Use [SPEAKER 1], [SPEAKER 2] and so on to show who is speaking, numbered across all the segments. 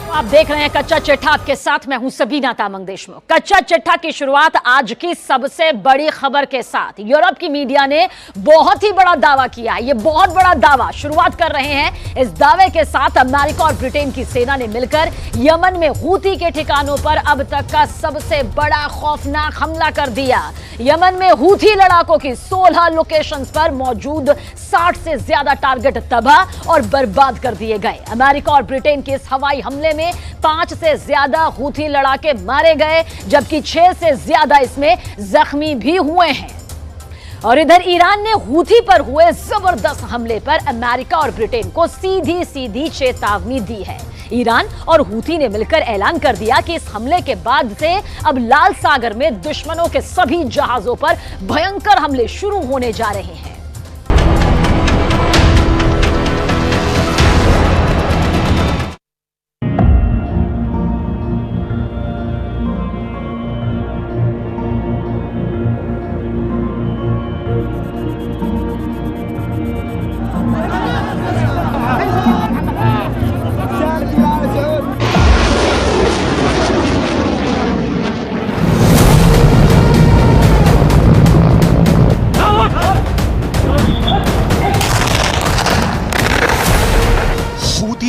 [SPEAKER 1] आप देख रहे हैं कच्चा चिट्ठा, आपके साथ मैं हूं सबीना तामंग देशमुख। कच्चा चिट्ठा की शुरुआत आज की सबसे बड़ी खबर के साथ। यूरोप की मीडिया ने बहुत ही बड़ा दावा किया है, ये बहुत बड़ा दावा शुरुआत कर रहे हैं। इस दावे के साथ अमेरिका और ब्रिटेन की सेना ने मिलकर यमन में हूती के ठिकानों पर अब तक का सबसे बड़ा खौफनाक हमला कर दिया। यमन में हूती लड़ाकों की 16 लोकेशंस पर मौजूद 60 से ज्यादा टारगेट तबाह और बर्बाद कर दिए गए। अमेरिका और ब्रिटेन के इस हवाई हमले में 5 से ज्यादा हूती लड़ाके मारे गए, जबकि 6 से ज्यादा इसमें जख्मी भी हुए हैं। और इधर ईरान ने हूती पर हुए जबरदस्त हमले पर अमेरिका और ब्रिटेन को सीधी सीधी चेतावनी दी है। ईरान और हूती ने मिलकर ऐलान कर दिया कि इस हमले के बाद से अब लाल सागर में दुश्मनों के सभी जहाजों पर भयंकर हमले शुरू होने जा रहे हैं।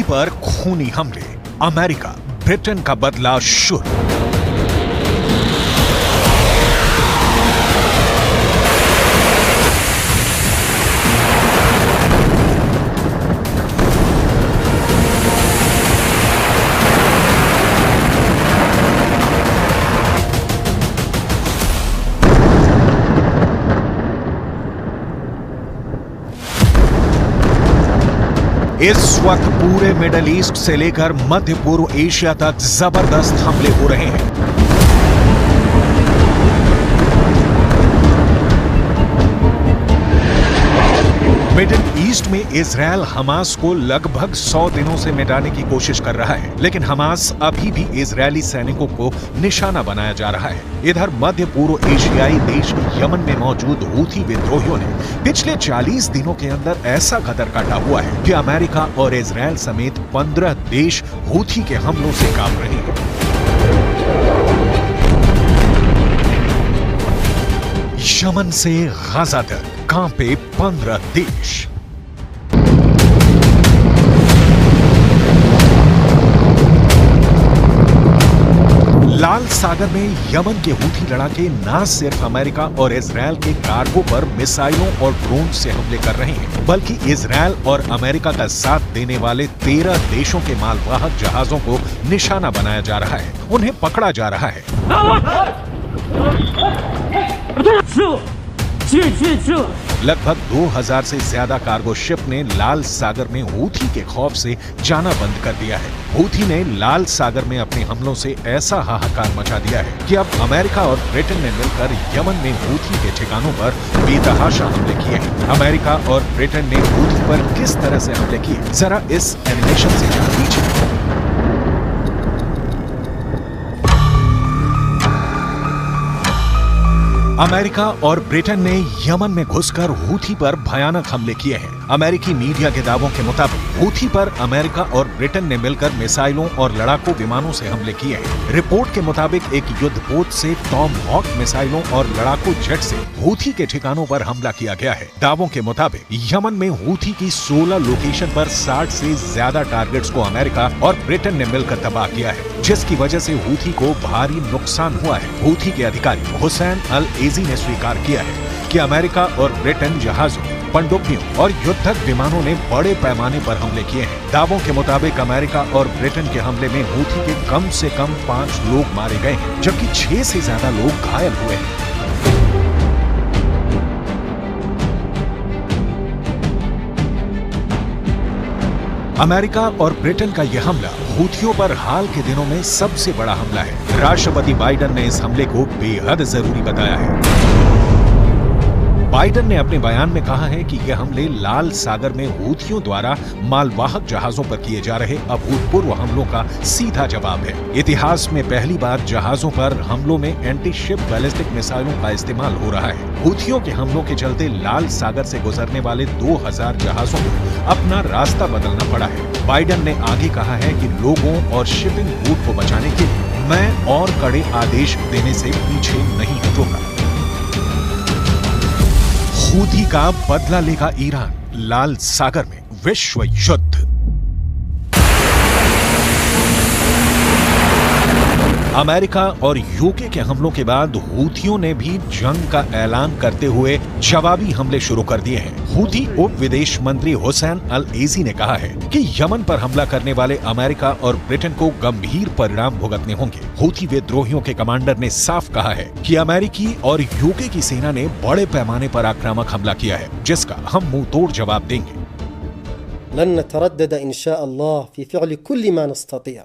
[SPEAKER 2] पर खूनी हमले, अमेरिका ब्रिटेन का बदला शुरू। इस वक्त पूरे मिडल ईस्ट से लेकर मध्य पूर्व एशिया तक जबरदस्त हमले हो रहे हैं। मिडिल ईस्ट में इजरायल हमास को लगभग 100 दिनों से मिटाने की कोशिश कर रहा है, लेकिन हमास अभी भी इजरायली सैनिकों को निशाना बनाया जा रहा है। इधर मध्य पूर्व एशियाई देश यमन में मौजूद हूथी विद्रोहियों ने पिछले 40 दिनों के अंदर ऐसा कदर काटा हुआ है कि अमेरिका और इजरायल समेत 15 देश हूथी के हमलों से कांप रहे हैं। यमन से गाजा तक कांपे 15 देश। लाल सागर में यमन के हूथी लड़ाके न सिर्फ अमेरिका और इजरायल के कार्गो पर मिसाइलों और ड्रोन से हमले कर रहे हैं, बल्कि इजरायल और अमेरिका का साथ देने वाले 13 देशों के मालवाहक जहाजों को निशाना बनाया जा रहा है, उन्हें पकड़ा जा रहा है। लगभग 2000 से ज्यादा कार्गो शिप ने लाल सागर में हूथी के खौफ से जाना बंद कर दिया है। हूथी ने लाल सागर में अपने हमलों से ऐसा हाहाकार मचा दिया है कि अब अमेरिका और ब्रिटेन ने मिलकर यमन में हूथी के ठिकानों पर बेतहाशा हमले किए हैं। अमेरिका और ब्रिटेन ने हूथी पर किस तरह से हमले किए, जरा इस एनिमेशन से जान लीजिए। अमेरिका और ब्रिटेन ने यमन में घुसकर हूथी पर भयानक हमले किए हैं। अमेरिकी मीडिया के दावों के मुताबिक हूथी पर अमेरिका और ब्रिटेन ने मिलकर मिसाइलों और लड़ाकू विमानों से हमले किए हैं। रिपोर्ट के मुताबिक एक युद्धपोत से टॉम हॉक मिसाइलों और लड़ाकू जेट से हूथी के ठिकानों पर हमला किया गया है। दावों के मुताबिक यमन में हूथी की 16 लोकेशन पर 60 से ज्यादा टारगेट्स को अमेरिका और ब्रिटेन ने मिलकर तबाह किया है, जिसकी वजह से हूथी को भारी नुकसान हुआ है। हूथी के अधिकारी हुसैन अल एजी ने स्वीकार किया है कि अमेरिका और ब्रिटेन जहाजों, पनडुब्बियों और युद्धक विमानों ने बड़े पैमाने पर हमले किए हैं। दावों के मुताबिक अमेरिका और ब्रिटेन के हमले में हूथी के कम से कम 5 लोग मारे गए हैं, जबकि 6 से ज्यादा लोग घायल हुए हैं। अमेरिका और ब्रिटेन का यह हमला हूथियों पर हाल के दिनों में सबसे बड़ा हमला है। राष्ट्रपति बाइडेन ने इस हमले को बेहद जरूरी बताया है। बाइडेन ने अपने बयान में कहा है कि ये हमले लाल सागर में हूथियों द्वारा मालवाहक जहाजों पर किए जा रहे अभूतपूर्व हमलों का सीधा जवाब है। इतिहास में पहली बार जहाजों पर हमलों में एंटी शिप बैलिस्टिक मिसाइलों का इस्तेमाल हो रहा है। हूथियों के हमलों के चलते लाल सागर से गुजरने वाले 2000 जहाजों को अपना रास्ता बदलना पड़ा है। बाइडेन ने आगे कहा है कि लोगों और शिपिंग रूट को बचाने के लिए मैं और कड़े आदेश देने से पीछे नहीं हटूंगा। हूथी का बदला लेगा ईरान, लाल सागर में विश्व युद्ध। अमेरिका और यूके के हमलों के बाद हूथियों ने भी जंग का ऐलान करते हुए जवाबी हमले शुरू कर दिए हैं। हूथी उप विदेश मंत्री हुसैन अल एजी ने कहा है कि यमन पर हमला करने वाले अमेरिका और ब्रिटेन को गंभीर परिणाम भुगतने होंगे। हूथी विद्रोहियों के कमांडर ने साफ कहा है कि अमेरिकी और यूके की सेना ने बड़े पैमाने पर आक्रामक हमला किया है, जिसका हम मुंह तोड़ जवाब देंगे।
[SPEAKER 3] लन नतरद्दद इंशाअल्लाह फी फ़िअल कुल्ल मा नस्ततिअ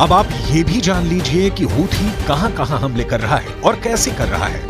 [SPEAKER 2] अब आप ये भी जान लीजिए कि हूथी कहां-कहां हमले कर रहा है और कैसे कर रहा है।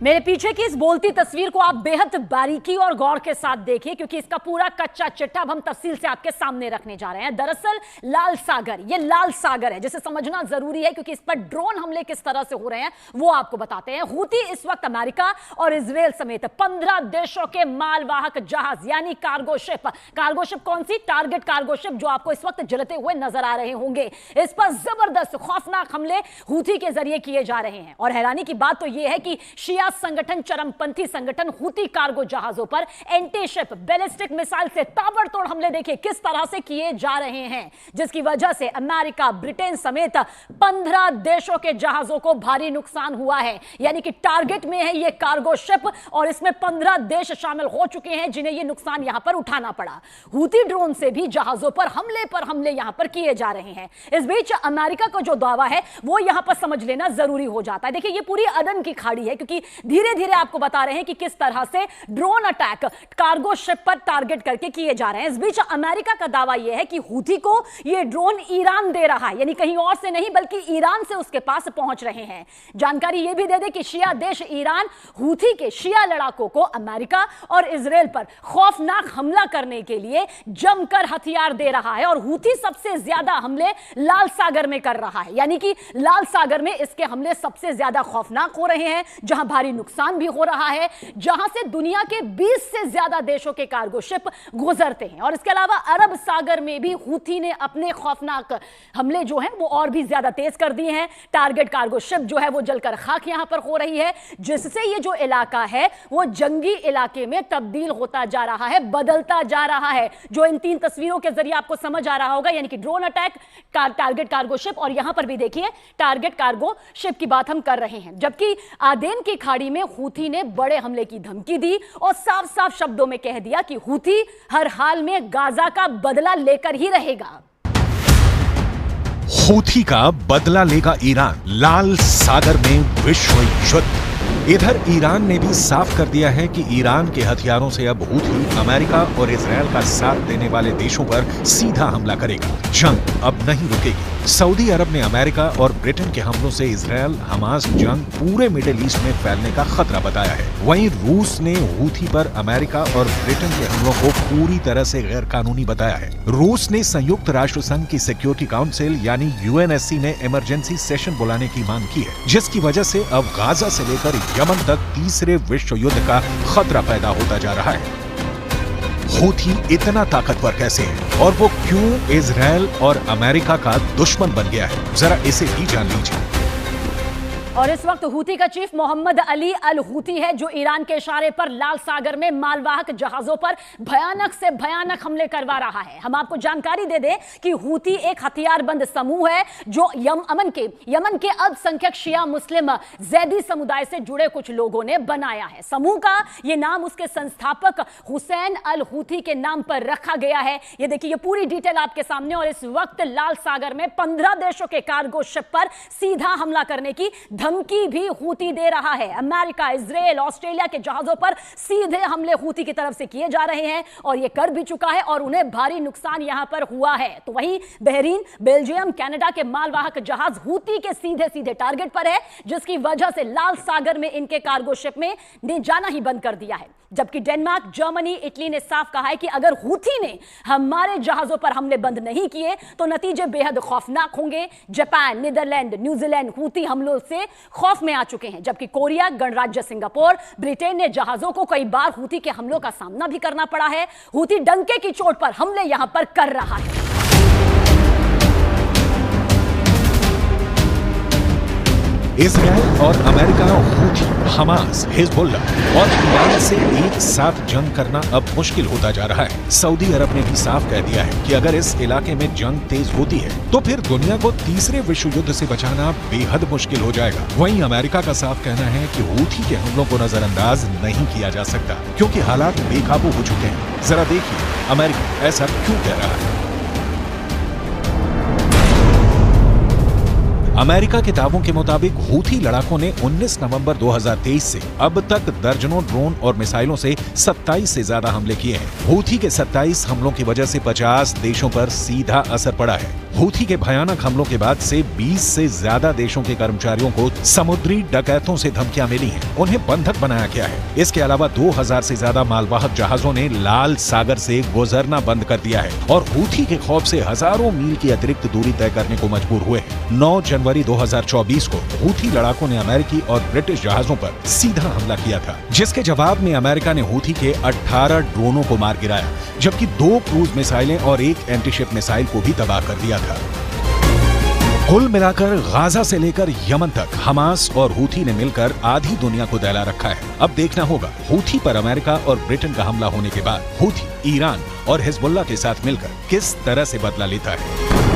[SPEAKER 1] मेरे पीछे की इस बोलती तस्वीर को आप बेहद बारीकी और गौर के साथ देखिए, क्योंकि इसका पूरा कच्चा चिट्ठा अब हम तफसील से आपके सामने रखने जा रहे हैं। दरअसल लाल सागर, ये लाल सागर है जिसे समझना जरूरी है, क्योंकि इस पर ड्रोन हमले किस तरह से हो रहे हैं वो आपको बताते हैं। हूथी इस वक्त अमेरिका और इजराइल समेत 15 देशों के मालवाहक जहाज यानी कार्गो शिप कौन सी? टारगेट कार्गो शिप, जो आपको इस वक्त जलते हुए नजर आ रहे होंगे। इस पर जबरदस्त खौफनाक हमले हूथी के जरिए किए जा रहे हैं। और हैरानी की बात तो यह है कि शिया संगठन, चरमपंथी संगठन हूथी कार्गो जहाजों पर एंटी शिप बैलिस्टिक मिसाइल से ताबड़तोड़ हमले देखिए किस तरह से किए जा रहे हैं, जिसकी वजह से अमेरिका, ब्रिटेन समेत 15 देशों के जहाजों को भारी नुकसान हुआ है। यानी कि टारगेट में है ये कार्गो शिप और इसमें 15 देश शामिल हो चुके हैं जिन्हें ये नुकसान यहां पर उठाना पड़ा। हूथी ड्रोन से भी जहाजों पर हमले यहां पर किए जा रहे हैं। इस बीच अमेरिका का जो दावा है वो यहां पर समझ लेना जरूरी हो जाता है। देखिए, ये पूरी अदन की खाड़ी है, क्योंकि धीरे धीरे आपको बता रहे हैं कि किस तरह से ड्रोन अटैक कार्गो शिप पर टारगेट करके किए जा रहे हैं। इस बीच अमेरिका का दावा यह है कि हूथी को यह ड्रोन ईरान दे रहा है, यानी कहीं और से नहीं बल्कि ईरान से उसके पास पहुंच रहे हैं। जानकारी यह भी दे दे कि शिया देश ईरान हूथी के शिया लड़ाकों को अमेरिका और इजराइल पर खौफनाक हमला करने के लिए जमकर हथियार दे रहा है। और हूथी सबसे ज्यादा हमले लाल सागर में कर रहा है, यानी कि लाल सागर में इसके हमले सबसे ज्यादा खौफनाक हो रहे हैं, जहां भारी नुकसान भी हो रहा है, जहां से दुनिया के 20 से ज्यादा देशों के कार्गो शिप गुजरते हैं। और इसके अलावा अरब सागर में भी हूथी ने अपने खौफनाक हमले जो हैं वो और भी ज्यादा तेज कर दिए हैं। टारगेट कार्गो शिप जो है वो जलकर खाक यहां पर हो रही है, जिससे ये जो इलाका है वो जंगी इलाके में तब्दील होता जा रहा है, बदलता जा रहा है, जो इन 3 तस्वीरों के जरिए आपको समझ आ रहा होगा। यानी कि drone attack, target cargo ship, और यहां पर भी देखिए टारगेट कार्गो शिप की बात हम कर रहे हैं। जबकि आदेन की खाड़ी में हूथी ने बड़े हमले की धमकी दी और साफ साफ शब्दों में कह दिया कि हूथी हर हाल में गाजा का बदला लेकर ही रहेगा।
[SPEAKER 2] हूथी का बदला लेगा ईरान, लाल सागर में विश्व युद्ध। इधर ईरान ने भी साफ कर दिया है कि ईरान के हथियारों से अब हूथी अमेरिका और इजराइल का साथ देने वाले देशों पर सीधा हमला करेगा। जंग अब नहीं रुकेगी। सऊदी अरब ने अमेरिका और ब्रिटेन के हमलों से इजराइल हमास जंग पूरे मिडिल ईस्ट में फैलने का खतरा बताया है। वहीं रूस ने हूथी पर अमेरिका और ब्रिटेन के हमलों को पूरी तरह से गैर कानूनी बताया है। रूस ने संयुक्त राष्ट्र संघ की सिक्योरिटी काउंसिल यानी यूएनएससी में इमरजेंसी सेशन बुलाने की मांग की है, जिसकी वजह से अब गाजा से लेकर यमन तक तीसरे विश्व युद्ध का खतरा पैदा होता जा रहा है। हूथी इतना ताकतवर कैसे है और वो क्यों इजराइल और अमेरिका का दुश्मन बन गया है, जरा इसे भी जान लीजिए।
[SPEAKER 1] और इस वक्त हूती का chief Mohammad Ali al Houthi है जो ईरान के इशारे पर लाल सागर में मालवाहक जहाजों पर भयानक से भयानक हमले करवा रहा है। हम आपको जानकारी दे दें कि हूती एक हथियारबंद समूह है जो यमन के अल्पसंख्यक शिया मुस्लिम जैदी समुदाय से जुड़े कुछ लोगों ने बनाया है। समूह का यह नाम उसके संस्थापक हुसैन अल हूती के नाम पर रखा गया है। ये देखिए, ये पूरी डिटेल आपके सामने। और इस वक्त लाल सागर में 15 देशों के कार्गो शिप पर सीधा हमला करने की धमकी भी हूती दे रहा है। अमेरिका, इजराइल, ऑस्ट्रेलिया के जहाजों पर सीधे हमले हूती की तरफ से किए जा रहे हैं और यह कर भी चुका है और उन्हें भारी नुकसान यहां पर हुआ है। तो वहीं बहरीन, बेल्जियम, कनाडा के मालवाहक जहाज हूती के सीधे सीधे टारगेट पर है, जिसकी वजह से लाल सागर में इनके कार्गो शिप में ने जाना ही बंद कर दिया है। जबकि डेनमार्क, जर्मनी, इटली ने साफ कहा है कि अगर हूती ने हमारे जहाजों पर हमले बंद नहीं किए तो नतीजे बेहद खौफनाक होंगे। जापान, नीदरलैंड, न्यूजीलैंड हूती हमलों से खौफ में आ चुके हैं, जबकि कोरिया, गणराज्य सिंगापुर, ब्रिटेन ने जहाजों को कई बार हूती के हमलों का सामना भी करना पड़ा है। हूती डंके की चोट पर हमले यहां पर कर रहा है।
[SPEAKER 2] इजराइल और अमेरिका, हूथी, हमास, हिजबुल्लाह और ईरान से एक साथ जंग करना अब मुश्किल होता जा रहा है। सऊदी अरब ने भी साफ कह दिया है कि अगर इस इलाके में जंग तेज होती है तो फिर दुनिया को तीसरे विश्व युद्ध से बचाना बेहद मुश्किल हो जाएगा। वहीं अमेरिका का साफ कहना है कि हूथी के हमलों को नजरअंदाज नहीं किया जा सकता क्योंकि हालात बेकाबू हो चुके हैं। जरा देखिए अमेरिका ऐसा क्यों कह रहा है। अमेरिका के दावों के मुताबिक हूथी लड़ाकों ने 19 नवंबर 2023 से अब तक दर्जनों ड्रोन और मिसाइलों से 27 से ज्यादा हमले किए हैं। हूथी के 27 हमलों की वजह से 50 देशों पर सीधा असर पड़ा है। हूथी के भयानक हमलों के बाद से 20 से ज्यादा देशों के कर्मचारियों को समुद्री डकैतों से धमकियां मिली हैं। उन्हें बंधक बनाया गया है। इसके अलावा 2000 से ज्यादा मालवाहक जहाजों ने लाल सागर से गुजरना बंद कर दिया है और हूथी के खौफ से हजारों मील की अतिरिक्त दूरी तय करने को मजबूर हुए हैं। 9 जनवरी 2024 को हूथी लड़ाकों ने अमेरिकी और ब्रिटिश जहाजों पर सीधा हमला किया था, जिसके जवाब में अमेरिका ने हूथी के 18 ड्रोनों को मार गिराया, जबकि 2 क्रूज मिसाइलें और 1 एंटीशिप मिसाइल को भी तबाह कर दिया था। कुल मिलाकर गाजा से लेकर यमन तक हमास और हूथी ने मिलकर आधी दुनिया को दहला रखा है। अब देखना होगा हूथी पर अमेरिका और ब्रिटेन का हमला होने के बाद हूथी ईरान और हिजबुल्लाह के साथ मिलकर किस तरह से बदला लेता है।